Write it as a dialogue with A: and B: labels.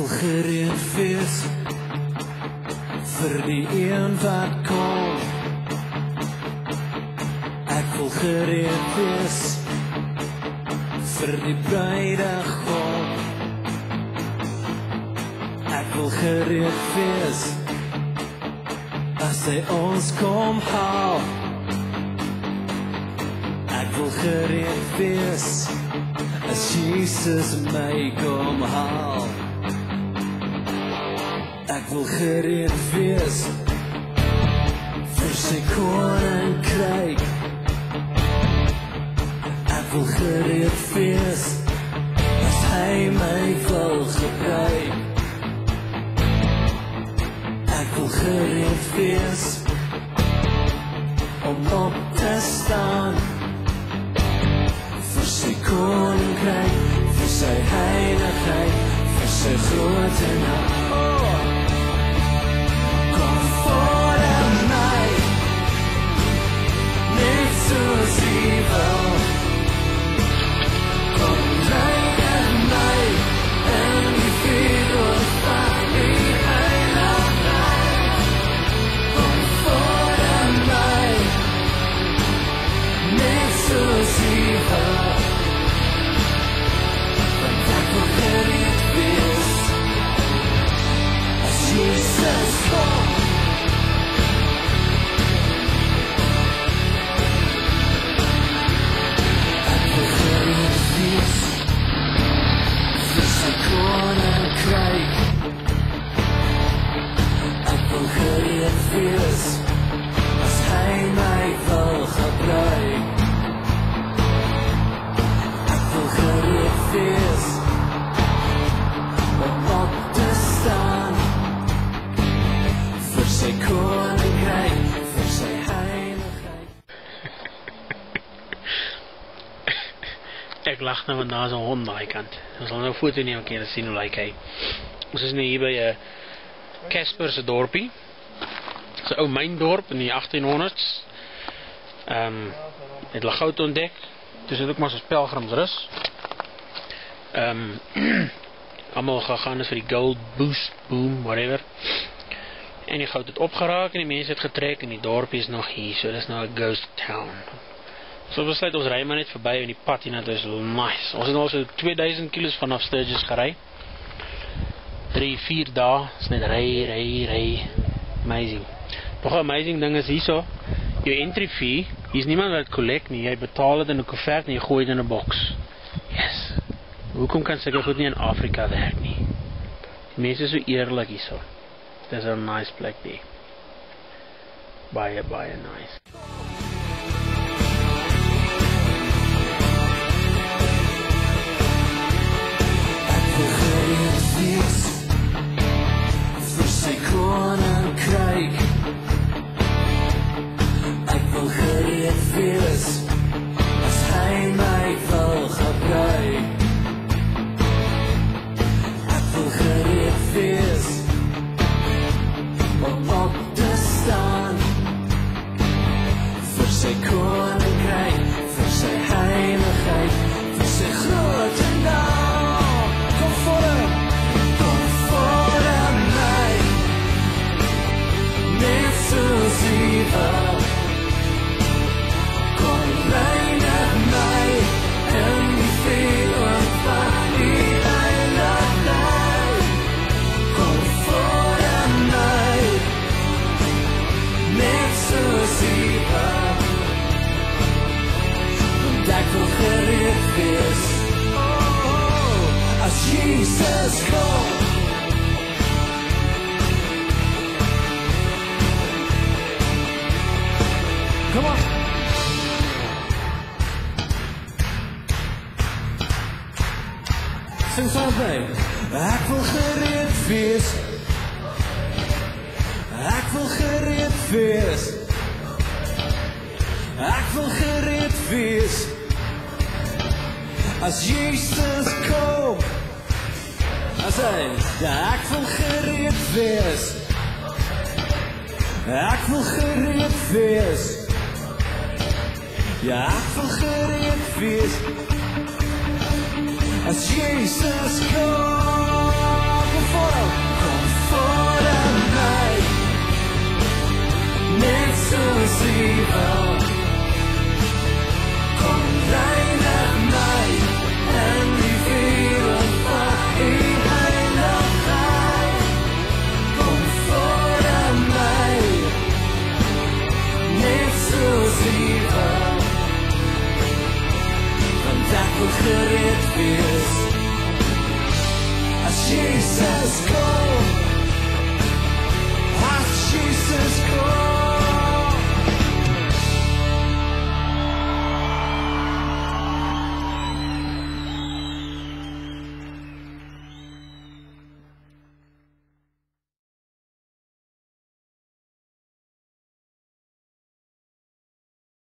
A: wil gereed wees vir die een wat kom. Ek wil gereed wees vir die bruidegom. Ek wil gereed wees as hy ons kom haal. Ek wil gereed wees as Jesus my kom haal. Ek wil gereed wees vir sy koninkryk. Ek wil gereed wees as hy my wil gebruik. Ek wil gereed wees om op te staan vir sy koninkryk, vir sy heiligheid, vir sy grote naam. Kom voor in my, net soos U wil. Kom rein in my, in die vuur van die heiligheid. Kom voor in my, net soos U wil. Want ek wil gereed wees as Jesus kom. Ek wil gereed wees vir sy koninkryk. Ek wil gereed wees as hy my wil gebruik. Ek wil gereed wees om op te staan vir sy koninkryk, vir sy heiligheid.
B: Ek lag nou, want daar is 'n hond daai kant. Ons sal nou 'n foto neem, kan jy sien hoe lyk hy. Ons is nou hier by Casper se dorpie. Dis 'n ou myndorp in die 1800s. Het hulle goud ontdek. Dis ook maar so pelgrimsrus. Almal gegaan is vir die gold boost boom, whatever. En die goud het opgeraak en die mense het getrek en die dorpie is nog hier. So dis nou 'n ghost town. So besluit ons ry maar net verby en die pad hier net is nice. Ons het al so 2000 kilos vanaf Sturgis gery. 3-4 dae, is net ry. Amazing. Nog 'n amazing ding is hierso, jou entry fee, hier's niemand wat collect nie. Jy betaal dit in 'n koevert en jy gooi dit in 'n boks. Yes. Hoekom kan sulke goed nie in Afrika werk nie? Die mense is so eerlik hierso. Dis 'n nice plek daar. Baie nice.
A: Vir sy koninkryk. Ek wil gereed wees as hy my wil gebruik. Ek wil gereed wees om op te staan vir sy koninkryk, vir sy heiligheid, vir sy grote naam. Kom rein in my, in die vuur van die heiligheid. Kom voor in my, net soos U wil. Want ek wil gereed wees, as Jesus kom. Come on. Sing something. Ek wil gereed wees. Ek wil gereed wees. Ek wil gereed wees. As Jesus kom. As hy, ek wil gereed wees. Ek wil gereed wees. Ja, ek wil gereed wees as Jesus kom. Kom voor my, net soos U wil. Kom reinig my in die vuur van U heiligheid. Kom voor my, net soos U wil. Want ek wil gereed wees as Jesus kom.